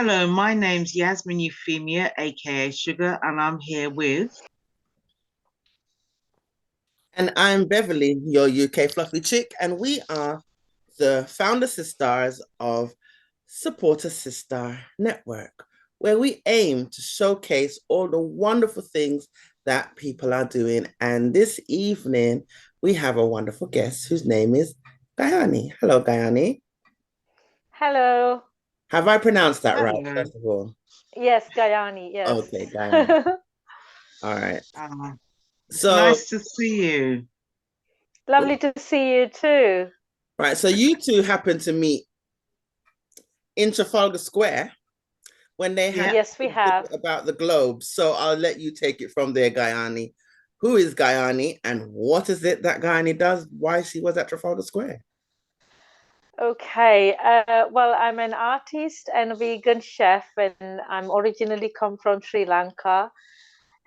Hello, my name's Yasmin Euphemia, aka Sugar, and I'm here with. And I'm Beverly, your UK fluffy chick, and we are the founder sisters of Supporter Sis-Star Network, where we aim to showcase all the wonderful things that people are doing. And this evening, we have a wonderful guest whose name is Gayani. Hello, Gayani. Hello. Have I pronounced that right, Hello. first of all? Yes, Gayani, yes. Okay, Gayani. All right. Uh, So, nice to see you. Lovely to see you too. right, so you two happen to meet in Trafalgar Square when they had Yeah. Yes, we have. about the globe. So I'll let you take it from there, Gayani. Who is Gayani and what is it that Gayani does? Why she was at Trafalgar Square? Okay. Well, I'm an artist and a vegan chef, and I'm originally come from Sri Lanka,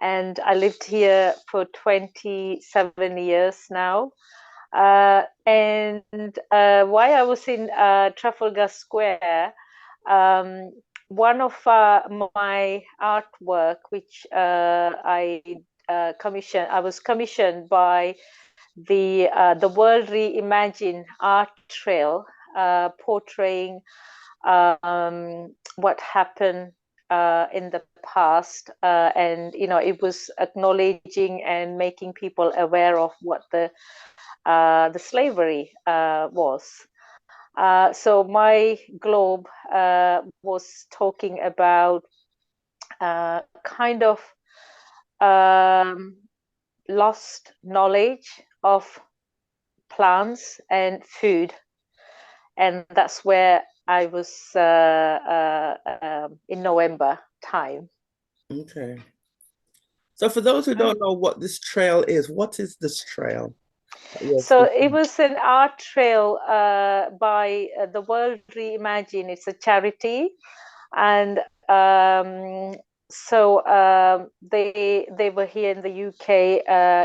and I lived here for 27 years now. And while I was in Trafalgar Square, um, one of my artwork, which I was commissioned by the World Reimagine Art Trail, portraying what happened in the past, and it was acknowledging and making people aware of what the slavery was. So my globe was talking about kind of um, lost knowledge of plants and food, and that's where I was in November time. Okay. So for those who Oh, don't know what this trail is, what is this trail that you're So it speaking? was an art trail by the World Reimagine. It's a charity, and they were here in the UK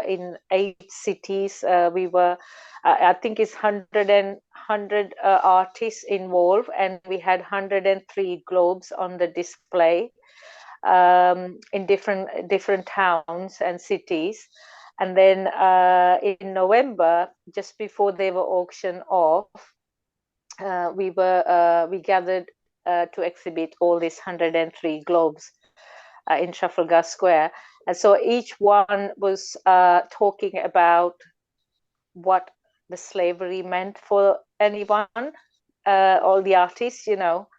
in 8 cities. We were, I think it's 100 artists involved, and we had 103 globes on the display in different towns and cities. And then in November, just before they were auctioned off, we gathered to exhibit all these 103 globes in Trafalgar Square. And so each one was talking about what the slavery meant for anyone, all the artists. Mm.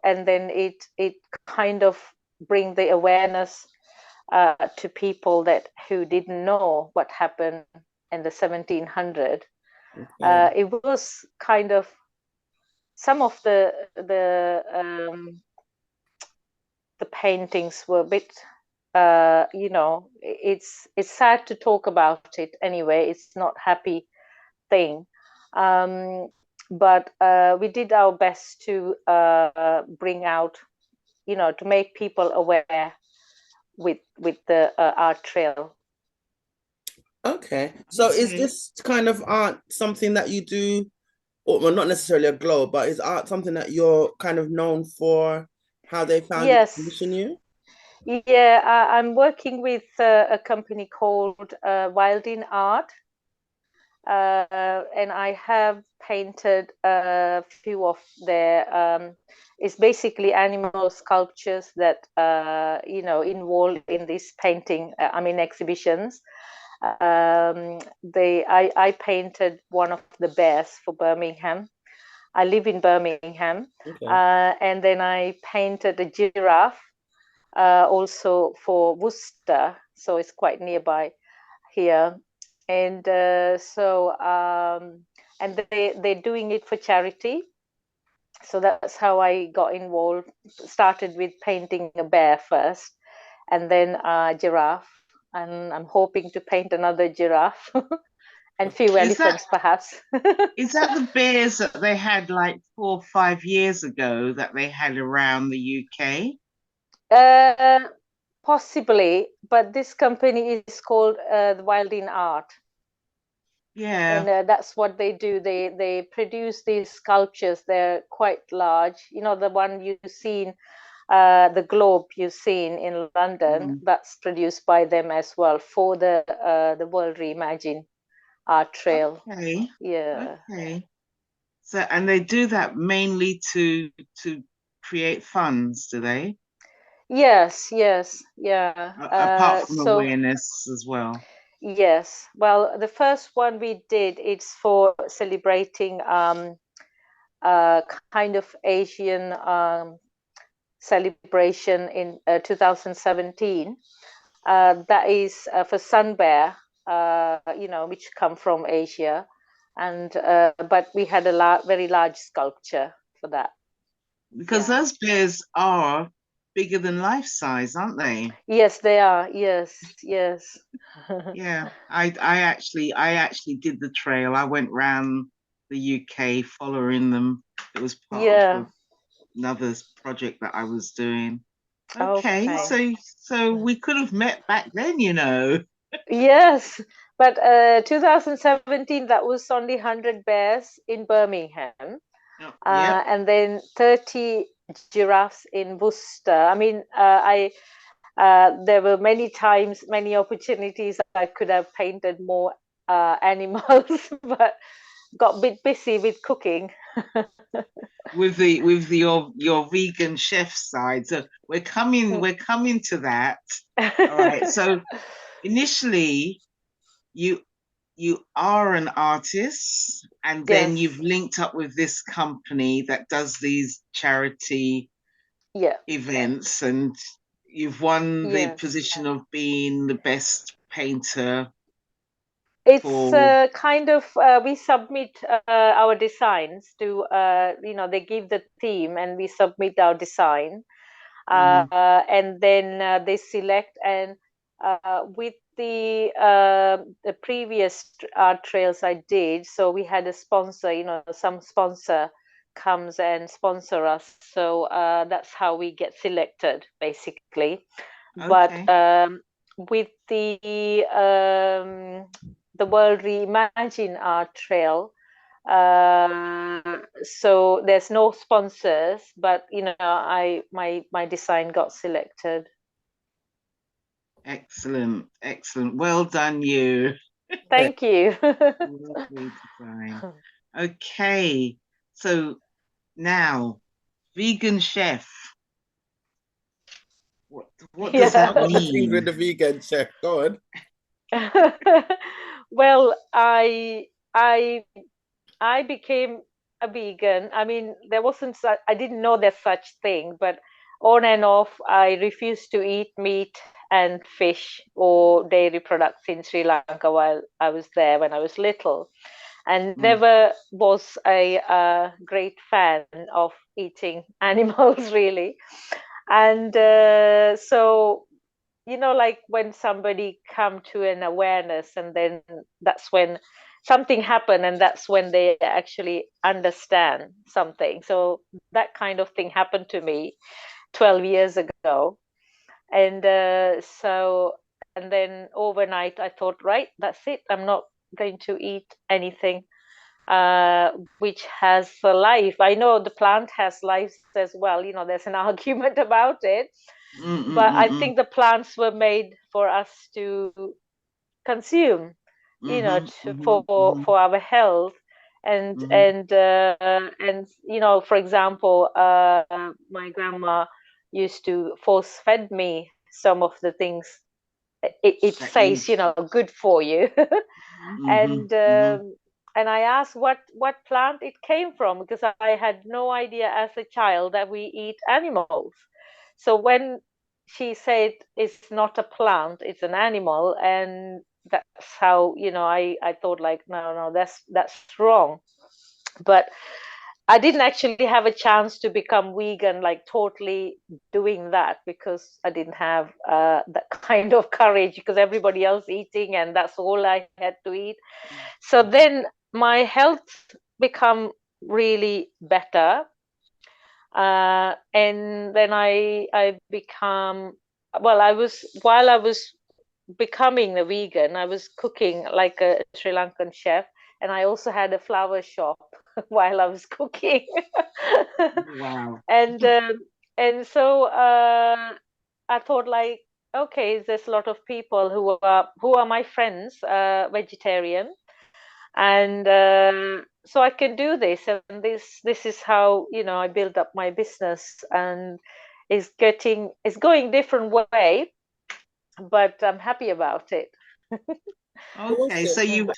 And then it kind of bring the awareness to people that who didn't know what happened in the 1700. Okay. It was kind of some of the paintings were a bit it's sad to talk about it anyway. It's not happy thing. um, but we did our best to bring out, to make people aware with the art trail. Okay. So is okay. this kind of art something that you do, or well, not necessarily a globe, but is art something that you're kind of known for how they found you to Yes. commission you? Yeah, I'm working with a company called Wildin Art, and I have painted a few of their. It's basically animal sculptures that involved in this painting. I mean exhibitions. I painted one of the bears for Birmingham. I live in Birmingham, Okay. and then I painted a giraffe also for Worcester, so it's quite nearby here. And and they're doing it for charity. So that's how I got involved. Started with painting a bear first, and then a giraffe, and I'm hoping to paint another giraffe and few Is that elephants, perhaps. is that the beers that they had like 4 or 5 years ago that they had around the UK? uh, Possibly, but this company is called the Wild in Art. Yeah. And that's what they do. They produce these sculptures. They're quite large. You know, the one you've seen, the globe you've seen in London, Mm. that's produced by them as well for the World Reimagine Art Trail. Okay. Yeah. Okay. So, and they do that mainly to create funds, do they? Yes, yes, yeah. Apart from So awareness as well. yes, well, the first one we did, it's for celebrating uh, kind of Asian celebration in 2017. That is for sun bear, you know, which come from Asia, and but we had a very large sculpture for that. Because Yeah. those bears are bigger than life size, aren't they? Yes, they are. Yes, yes. Yeah. I actually did the trail. I went round the UK following them. It was part of Yeah. another project that I was doing. Okay, Okay. so we could have met back then, you know. Yes, but 2017, that was only 100 bears in Birmingham, Oh, yep. and then 30 giraffes in Worcester. I mean, there were many times, many opportunities I could have painted more animals, but got a bit busy with cooking. With your vegan chef side. So we're coming to that. All right. So initially you you are an artist and then you've Yes, linked up with this company that does these charity yeah, events and you've won the yes. position of being the best painter It's for kind of we submit our designs to you know, they give the theme and we submit our design, mhm, and then they select. And with the previous art trails I did, so we had a sponsor, you know, some sponsor comes and sponsor us, so that's how we get selected basically. But okay. with the World Reimagine Art Trail, so there's no sponsors, but you know, my design got selected. Excellent, excellent. Well done, you. Thank you. Lovely design. Okay, so now vegan chef. What does Yeah. that What the things with mean? the vegan chef? Go on. Well, I I became a vegan. I mean, there wasn't such, I didn't know there's such thing, but on and off, I refused to eat meat and fish or dairy products in Sri Lanka while I was there when I was little, and Mm, never was a great fan of eating animals really. And so, you know, like when somebody come to an awareness, and then that's when something happened, and that's when they actually understand something. So that kind of thing happened to me 12 years ago. And and then overnight I thought, right, that's it, I'm not going to eat anything uh, which has a life. I know the plant has lives as well, you know, there's an argument about it, mm, mm, but I mm, mm. think the plants were made for us to consume, you know, Mhm, mhm, mhm, for our health. mhm. And you know, for example, my grandma used to force fed me some of the things it That you. says, you know, good for you. Mhm, and mhm. and I asked what plant it came from, because I had no idea as a child that we eat animals. So when she said it's not a plant, it's an animal, and that's how, you know, I thought like, no, no, that's wrong. But I didn't actually have a chance to become vegan, like totally doing that, because I didn't have that kind of courage, because everybody else eating, and that's all I had to eat. So then my health become really better, and then I become, well, I was, while I was becoming a vegan, I was cooking like a Sri Lankan chef, and I also had a flower shop while I was cooking. Wow. And so I thought, like, okay, there's a lot of people who are my friends, vegetarian, and so I can do this, and this is how, you know, I build up my business, and it's going different way, but I'm happy about it. Okay, so you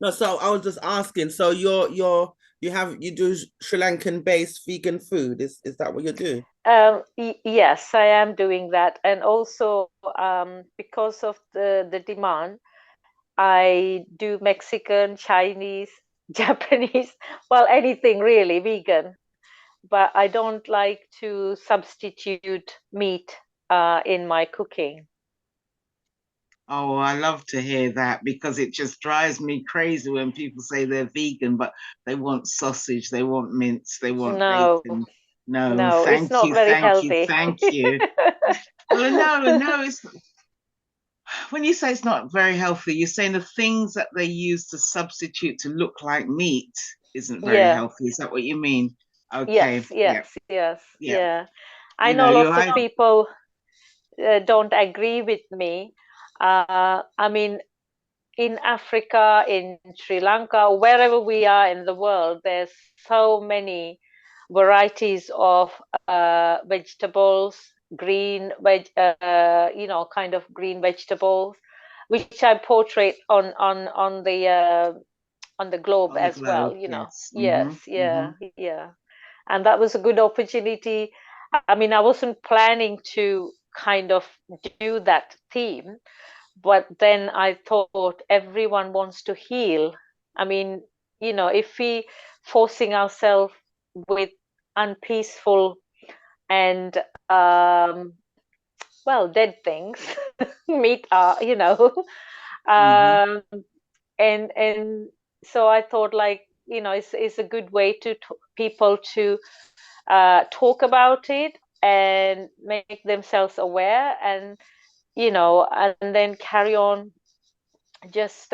No, so I was just asking. So you do Sri Lankan based vegan food. Is that what you do? Yes, I am doing that, and also because of the demand, I do Mexican, Chinese, Japanese, well, anything really vegan. But I don't like to substitute meat in my cooking. Oh, I love to hear that, because it just drives me crazy when people say they're vegan, but they want sausage, they want mince, they want No, bacon. No, no, it's thank not you, very thank you, healthy. thank you. Well, no, it's when you say it's not very healthy, you're saying the things that they use to substitute to look like meat isn't very Yeah, healthy. Is that what you mean? Okay, yes, yeah, yes, yes, yeah. yeah. I You know, know you lots of I people don't agree with me. I mean, in Africa, in Sri Lanka, wherever we are in the world, there's so many varieties of vegetables, you know, kind of green vegetables, which I portray on the globe on the as well. globe, You know, yes. yes, Hmm. yeah, yeah, and that was a good opportunity. I mean, I wasn't planning to kind of do that theme, but then I thought everyone wants to heal. I mean, you know, if we forcing ourselves with unpeaceful and well, dead things, meat, you know, Hmm. um, and so I thought, like, you know, it's a good way to people to talk about it and make themselves aware, and you know, and then carry on just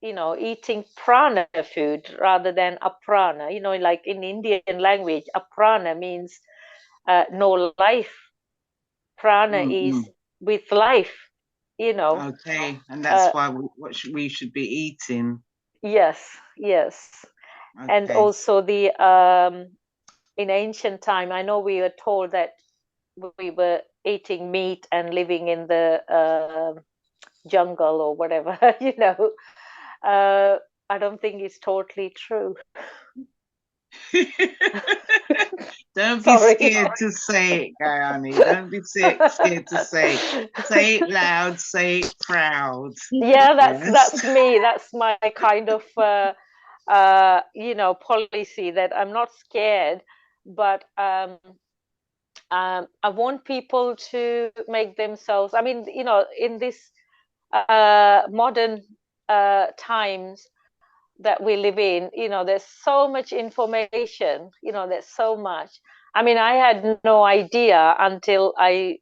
you know, eating prana food rather than aprana. You know, like in Indian language, aprana means no life. Prana is Mm-mm. with life. You know, Okay, and that's uh, why we should be eating. yes, yes, and Okay. also the in ancient time, I know we were told that we were eating meat and living in the jungle or whatever. You know, uh, I don't think it's totally true. Don't be Sorry. scared to say it, Gayani. Don't be scared to say it. Say it loud, say it proud. Yeah, Yes. that's me. That's my kind of you know, policy, that I'm not scared, but I want people to make themselves. I mean, you know, in this modern times that we live in, you know, there's so much information. You know, there's so much. I mean, I had no idea until I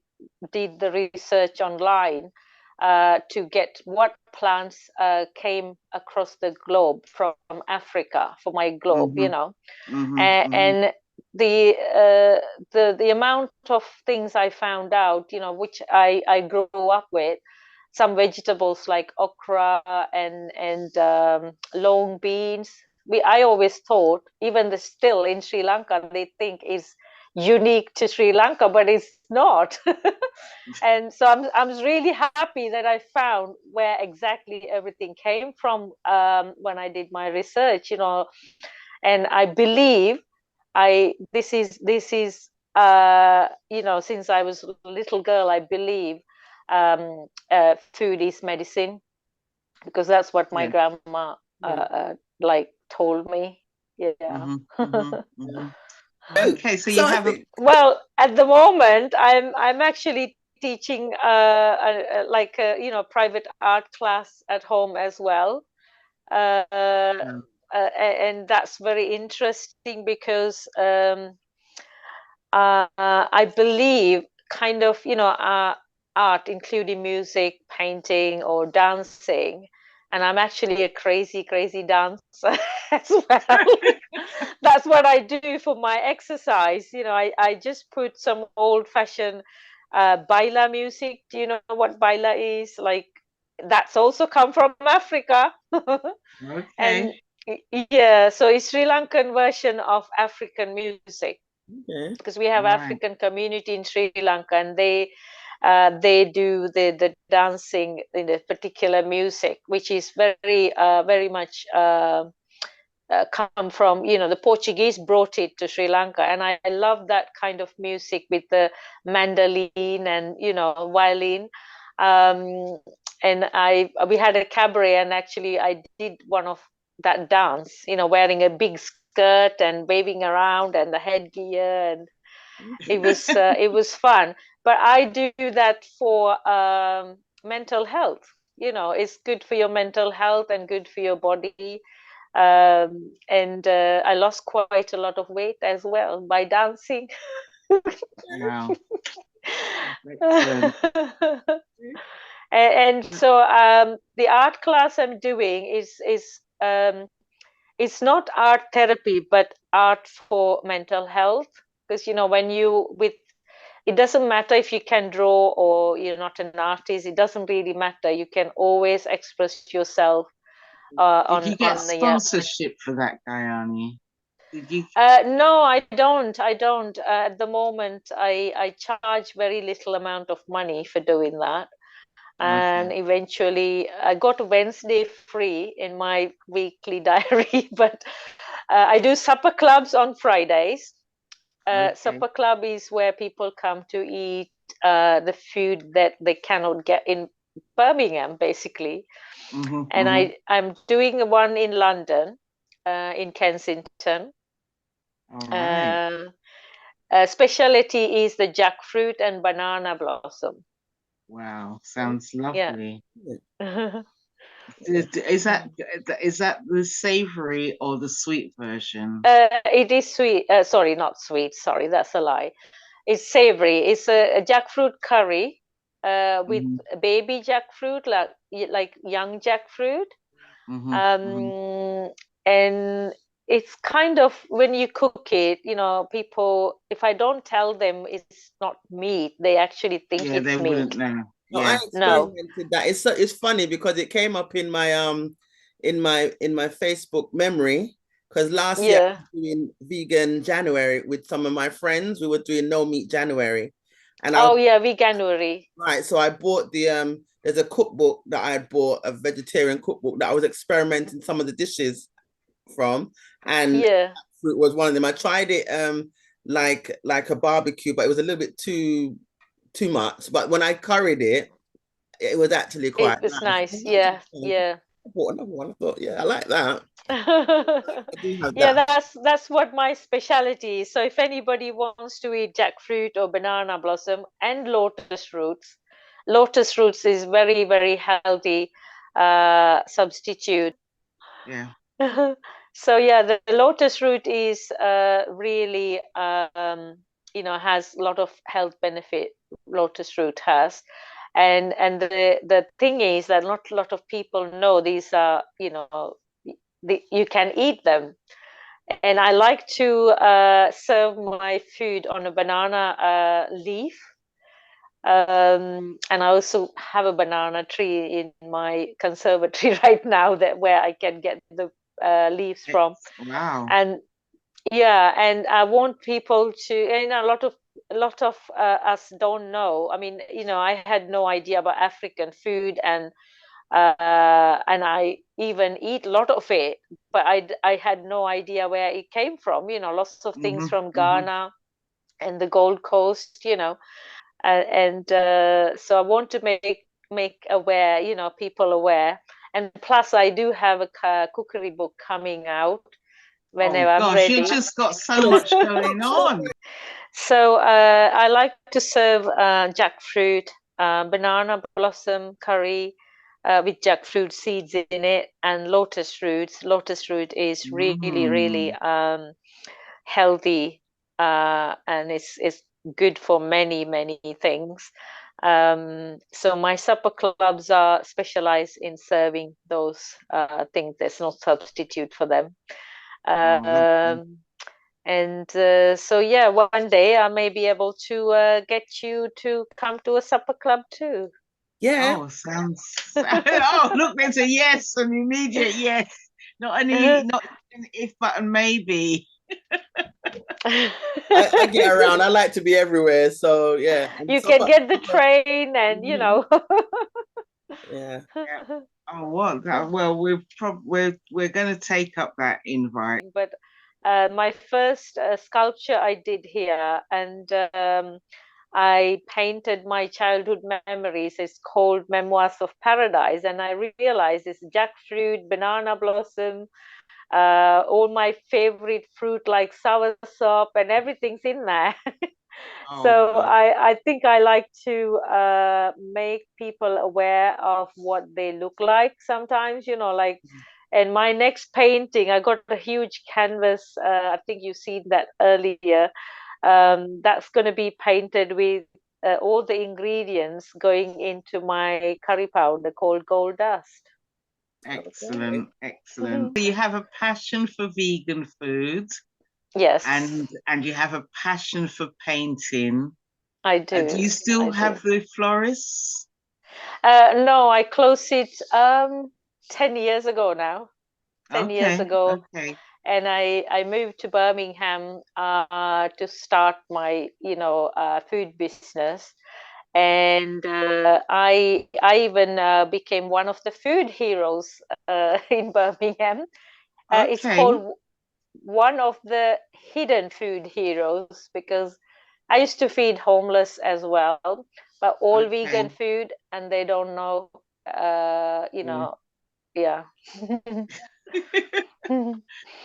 did the research online to get what plants came across the globe from Africa for my globe, you Mm-hmm. know, Mm-hmm. Mm-hmm. and the amount of things I found out, you know, which I grew up with, some vegetables like okra and long beans. I always thought, even the still in Sri Lanka, they think is unique to Sri Lanka, but it's not. And so I'm really happy that I found where exactly everything came from when I did my research, you know, and I believe this is you know, since I was a little girl, I believe food is medicine, because that's what my Yeah. grandma Yeah. like told me. Yeah. Mm-hmm. Mm-hmm. Mm-hmm. Oh, Okay, so so you I have a think Well, at the moment, I'm actually teaching like you know, private art class at home as well, uh, and that's very interesting because I believe kind of, you know, art, including music, painting, or dancing, and I'm actually a crazy dancer as well. That's what I do for my exercise. I just put some old-fashioned baila music. Do you know what baila is? Like, that's also come from Africa. Okay. And yeah, so it's Sri Lankan version of African music, Okay. because we have Right. African community in Sri Lanka, and they do the dancing in a particular music, which is very much come from, the Portuguese brought it to Sri Lanka, and I love that kind of music with the mandolin and violin. um, and we had a cabaret, and actually I did one of that dance, wearing a big skirt and waving around and the headgear, and it was fun. But I do that for mental health. It's good for your mental health and good for your body. And I lost quite a lot of weight as well by dancing. Wow. Excellent. And so the art class I'm doing is it's not art therapy, but art for mental health. Because when you with it doesn't matter if you can draw or you're not an artist. It doesn't really matter. You can always express yourself Did you get on the sponsorship for that, Gayani? Did you? No, I don't. At the moment, I charge very little amount of money for doing that. Okay. And eventually, I got Wednesday free in my weekly diary. But I do supper clubs on Fridays. Okay. Supper club is where people come to eat the food that they cannot get in Birmingham, basically. And I'm doing one in London, in Kensington. All right. Specialty is the jackfruit and banana blossom. Wow. Sounds Yeah. lovely. Is that the savory or the sweet version? It is sweet. Sorry, not sweet. Sorry, that's a lie. It's savory. It's a jackfruit curry with baby jackfruit, like young jackfruit. And it's kind of, when you cook it, people, if I don't tell them it's not meat, they actually think Yeah, they it's wouldn't meat. know. No, I Yeah. No. experimented that. It's funny because it came up in my Facebook memory, because last year I Yeah. was doing vegan January with some of my friends. We were doing no meat January. And I Oh was yeah, veganuary. right, so I bought there's a cookbook that I had bought, a vegetarian cookbook that I was experimenting some of the dishes from, and Yeah. fruit was one of them. I tried it like a barbecue, but it was a little bit too much. But when I curried it, it was actually quite It was nice. nice. Yeah. Yeah. I bought another one. I thought, yeah, I like that. I do have Yeah, that. that's what my specialty is. So if anybody wants to eat jackfruit or banana blossom and lotus roots is very healthy substitute. Yeah. So yeah, the lotus root is really has a lot of health benefit. Lotus root has. And the thing is that not a lot of people know these are, you can eat them. And I like to serve my food on a banana leaf. And I also have a banana tree in my conservatory right now, that where I can get the leaves from. Wow. And yeah, and I want people to, a lot of us don't know. I mean, I had no idea about African food, and I even eat a lot of it, but I had no idea where it came from. Lots of things from Ghana and the Gold Coast. And so I want to make aware, people aware. And plus, I do have a cookery book coming out Oh whenever I'm gosh, you ready. just got so much going on. So I like to serve jackfruit, banana blossom curry with jackfruit seeds in it, and lotus roots. Lotus root is really healthy, and it's good for many things. So my supper clubs are specialized in serving those things. There's no substitute for them. Oh, that's good. And so yeah, one day I may be able to get you to come to a supper club too. Yeah. Oh, sounds. Oh, look, there's a yes, an immediate yes. Not even if, but and maybe. I get around. I like to be everywhere. So yeah. You can get the train and Mhm. Yeah. Yeah. Oh, what? Well, we're going to take up that invite. But my first sculpture I did here, and I painted my childhood memories. It's called Memoirs of Paradise, and I realized it's jackfruit, banana blossom, all my favorite fruit like soursop, and everything's in there. Oh, So good. I think I like to make people aware of what they look like sometimes, like, and my next painting, I got a huge canvas. I think you seen that earlier. That's going to be painted with all the ingredients going into my curry powder called gold dust. Excellent, excellent. Mhm. So you have a passion for vegan food, Yes, and you have a passion for painting. I Do do. you still I do. have the florists? No, I closed it 10 years ago now. 10 years Okay, ago, okay, and I moved to Birmingham to start my food business, and I even became one of the food heroes in Birmingham. It's okay. called one of the hidden food heroes because I used to feed homeless as well, but all vegan Okay. food, and they don't know, Yeah. yeah.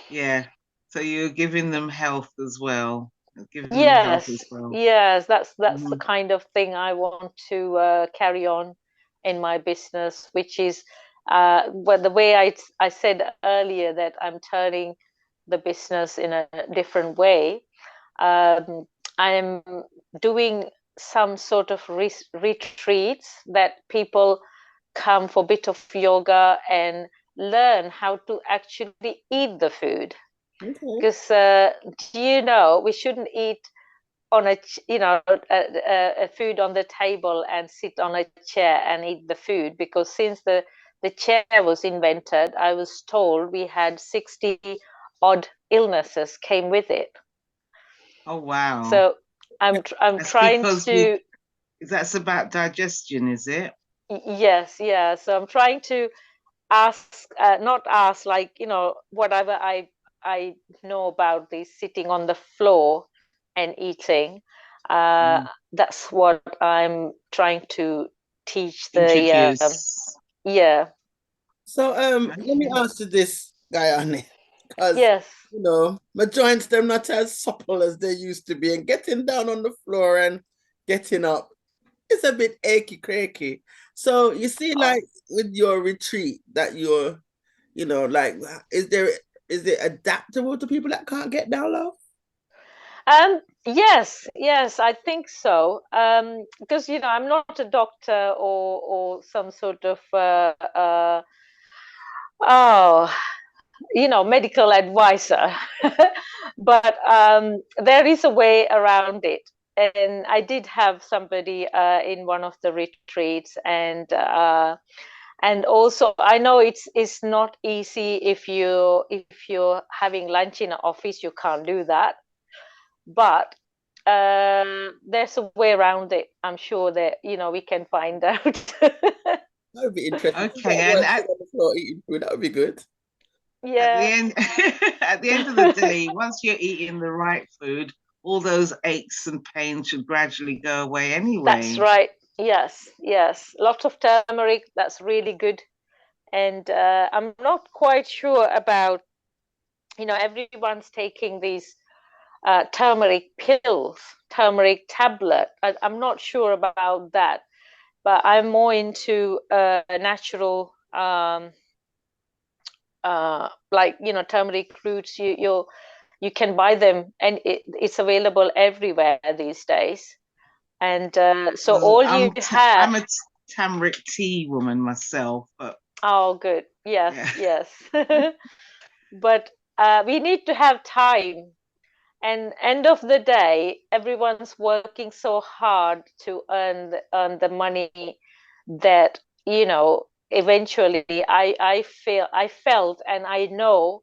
Yeah. So you're giving them health as well. Giving them health as Yes, well. yes, that's the Mhm. kind of thing I want to carry on in my business, which is well, the way I said earlier that I'm turning the business in a different way. Um, I'm doing some sort of retreats that people come for a bit of yoga and learn how to actually eat the food. Okay. Because do you know we shouldn't eat on a food on the table and sit on a chair and eat the food, because since the chair was invented, I was told we had 60 odd illnesses came with it. Oh, wow. So I'm That's trying because to, that's about digestion, is it? yes, yeah, so I'm trying to ask, not ask, like, whatever I know about this sitting on the floor and eating. uh Mm. that's what I'm trying to teach the Introduce. yeah. So let me Okay. ask you this, Gayani, because Yes. my joints they're not as supple as they used to be, and getting down on the floor and getting up it's a bit achy cracky. So you see, Oh. like with your retreat, that you're, like is it adaptable to people that can't get down low? Yes, I think so. Because I'm not a doctor or some sort of oh, medical advisor. But there is a way around it. And I did have somebody in one of the retreats, and also I know it's not easy if you're having lunch in an office, you can't do that. But there's a way around it. I'm sure that we can find out. That would be interesting. People Okay. at And work sit on the floor eating food. That would be good. at the Yeah. end at the end of the day, once you're eating the right food, all those aches and pains should gradually go away That's anyway. right. Yes. Lots of turmeric. That's really good. And I'm not quite sure about, everyone's taking these turmeric pills, turmeric tablet. I'm not sure about that, but I'm more into natural, like, turmeric roots. You can buy them, and it's available everywhere these days. And so Well, all you have. I'm a turmeric tea woman myself, but Oh, good. Yes, yeah. yes. But we need to have time. And end of the day, everyone's working so hard to earn the money that, you know, eventually I felt and I know,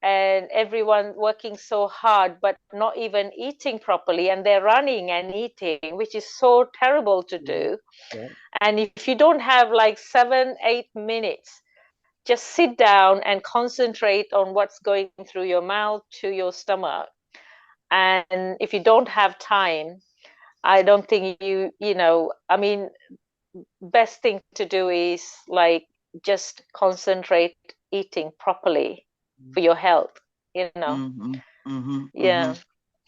and everyone working so hard but not even eating properly, and they're running and eating, which is so terrible to do. Yeah. And if you don't have like 7-8 minutes, just sit down and concentrate on what's going through your mouth to your stomach. And if you don't have time, I don't think I mean, best thing to do is like just concentrate eating properly for your health, you know. Mm-hmm, mm-hmm, mm-hmm. Yeah.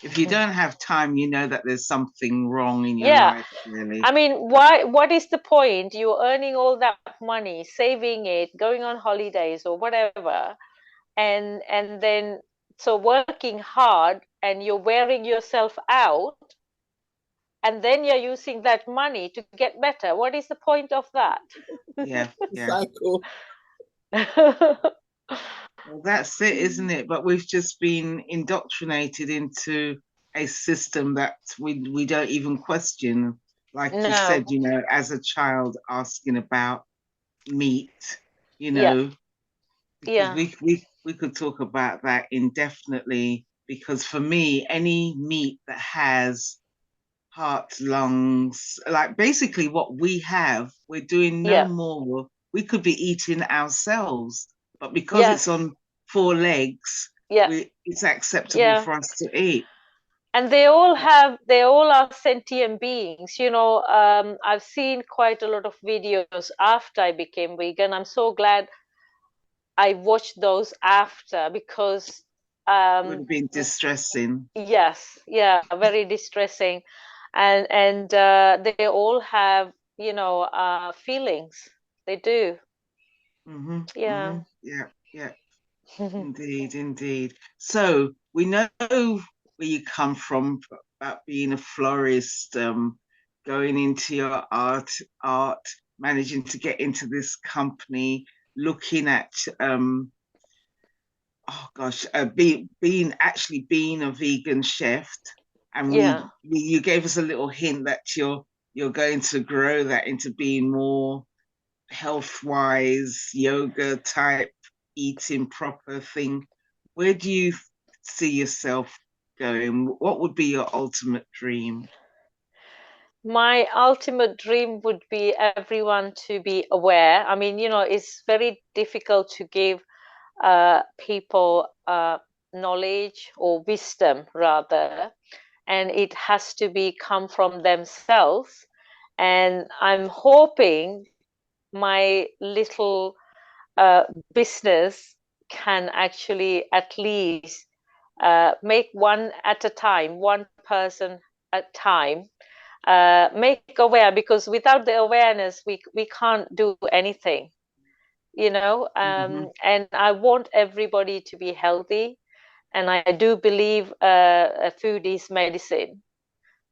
If you don't have time, you know that there's something wrong in your Yeah. life, really. I mean, what is the point? You're earning all that money, saving it, going on holidays or whatever, and then so working hard and you're wearing yourself out, and then you're using that money to get better. What is the point of that? Yeah, yeah. Cycle. Well, that's it, isn't it? But we've just been indoctrinated into a system that we don't even question. Like you No. said, as a child asking about meat, Yeah. because Yeah. we could talk about that indefinitely. Because for me, any meat that has heart, lungs, like basically what we have, we're doing no Yeah. more. We could be eating ourselves, but because it's Yes. on four legs, Yeah. it's acceptable Yeah. for us to eat. And they all are sentient beings. I've seen quite a lot of videos after I became vegan. I'm so glad I watched those after, because It would um have been distressing. yes, yeah, very distressing. And they all have, feelings. They do. Hmm, hmm. Yeah. Yeah, yeah, indeed, indeed. So we know where you come from about being a florist, going into your art, managing to get into this company, looking at oh gosh, being a vegan chef, and Yeah. you gave us a little hint that you're going to grow that into being more health wise, yoga type, eating proper thing. Where do you see yourself going? What would be your ultimate dream? My ultimate dream would be everyone to be aware. I mean, it's very difficult to give people knowledge or wisdom rather, and it has to be come from themselves. And I'm hoping my little uh, business can actually at least make one at a time, one person at a time, make aware, because without the awareness we can't do anything. Hmm, And I want everybody to be healthy, and I do believe food is medicine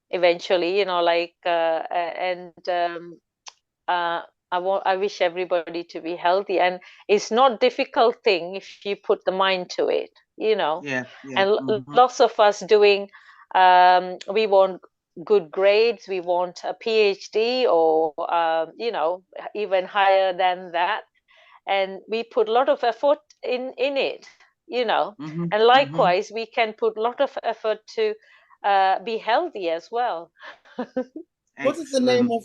eventually, and uh, I wish everybody to be healthy, and it's not difficult thing if you put the mind to it, yeah, yeah. and Hmm, lots of us doing, we want good grades, we want a PhD, or even higher than that, and we put a lot of effort in it, hmm, and hmm. likewise we can put a lot of effort to be healthy as well. What is the name Excellent. of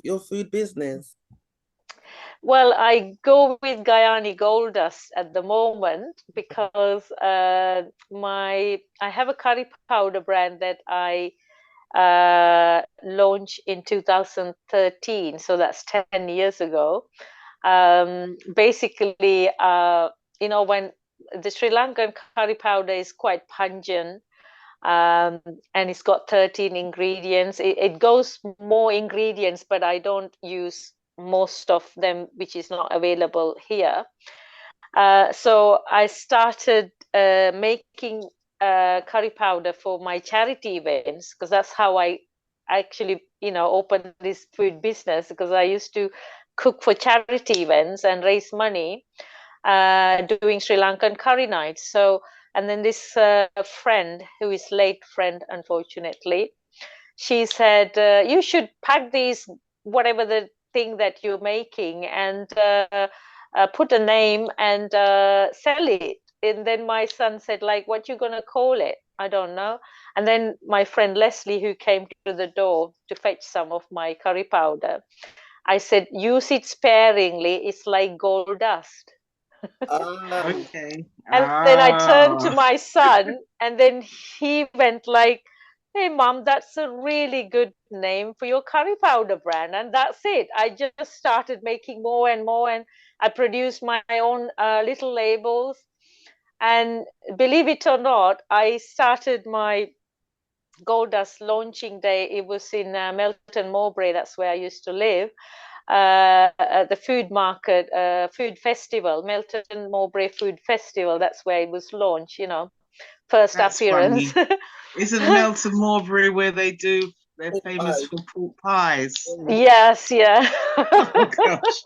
your food business? Well, I go with Gayani Gold Dust at the moment because I have a curry powder brand that I launched in 2013, so that's 10 years ago. Basically, when the Sri Lankan curry powder is quite pungent, and it's got 13 ingredients. It goes more ingredients, but I don't use most of them, which is not available here. So I started making curry powder for my charity events, because that's how I actually, open this food business, because I used to cook for charity events and raise money, doing Sri Lankan curry nights. So, and then this friend, who is late friend, unfortunately, she said, you should pack these, whatever the thing that you're making, and put a name and sell it. And then my son said, like, what you gonna call it? I don't know. And then my friend Leslie, who came to the door to fetch some of my curry powder, I said, use it sparingly. It's like gold dust. Okay. And then I turned to my son, and then he went like, hey, Mom, that's a really good name for your curry powder brand. And that's it. I just started making more and more, and I produced my own little labels. And believe it or not, I started my Gold Dust launching day. It was in Melton Mowbray. That's where I used to live. At the food market, food festival, Melton Mowbray Food Festival. That's where it was launched, first That's appearance. funny. Isn't Melton Mowbray where they do, they're famous for pork pies? Yes, yeah. Oh gosh.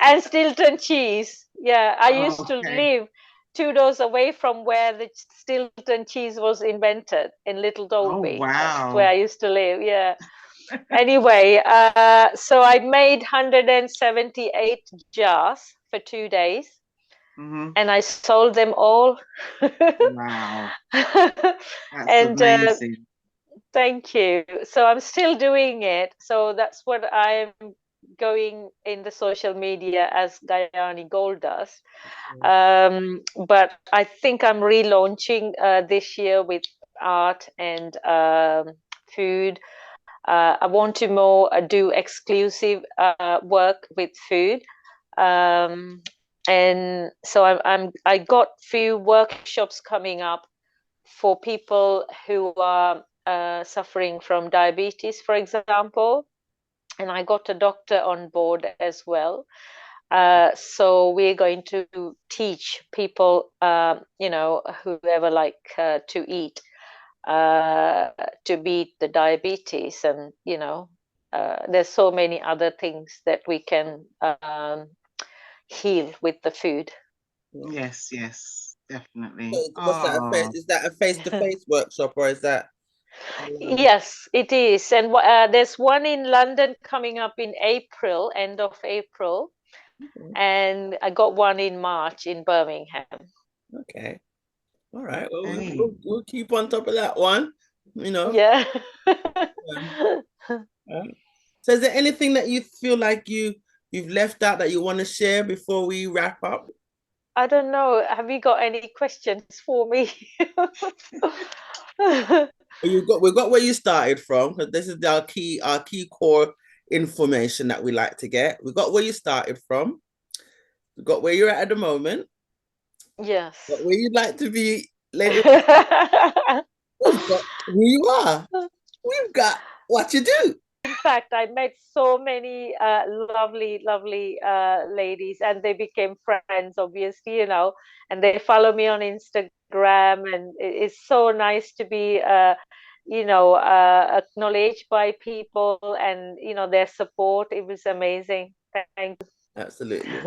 And Stilton cheese. Yeah, I used to Okay. live 2 doors away from where the Stilton cheese was invented, in Little Dolby. Oh That's where wow. I used to live. Yeah. Anyway, so I made 178 jars for 2 days, and I sold them all. Wow. That's And amazing. thank you. So I'm still doing it. So that's what I'm going in the social media as Gayani Gold Dust. But I think I'm relaunching this year with art and food. I want to more do exclusive work with food. And so I got few workshops coming up for people who are suffering from diabetes, for example. And I got a doctor on board as well. So we're going to teach people, whoever like to eat, to beat the diabetes. And, there's so many other things that we can heal with the food. Yes, yes, definitely. So what's that? Is that a face-to-face workshop, or is that? Yes, it is. And there's one in London coming up in April, end of April. And I got one in March in Birmingham. Okay. All right. Well, Okay. we'll keep on top of that one, Yeah. So is there anything that you feel like you've left out that you want to share before we wrap up? I don't know. Have you got any questions for me? We've got where you started from, because this is our key core information that we like to get. We got where you started from. We got where you're at the moment. Yes. Got where you'd like to be later. We've got who you are. We've got what you do. In fact, I met so many lovely ladies, and they became friends, obviously, and they follow me on Instagram, and it's so nice to be acknowledged by people, and their support. It was amazing. Thank you. Absolutely.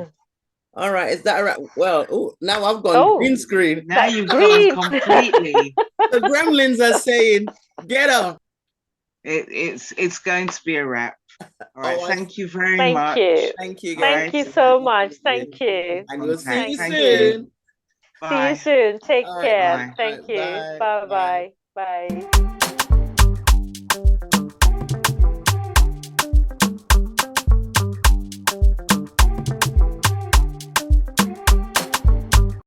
All right, is that right? Well, now I've gone green screen. Now you've gone completely. The gremlins are saying, "Get up." It's going to be a wrap. All right. Thank you very much. Thank you. Thank you so much. Thank you. And we'll see you Thank soon. Bye. See you soon. Take care. Bye. Thank you. Bye. Bye. Bye.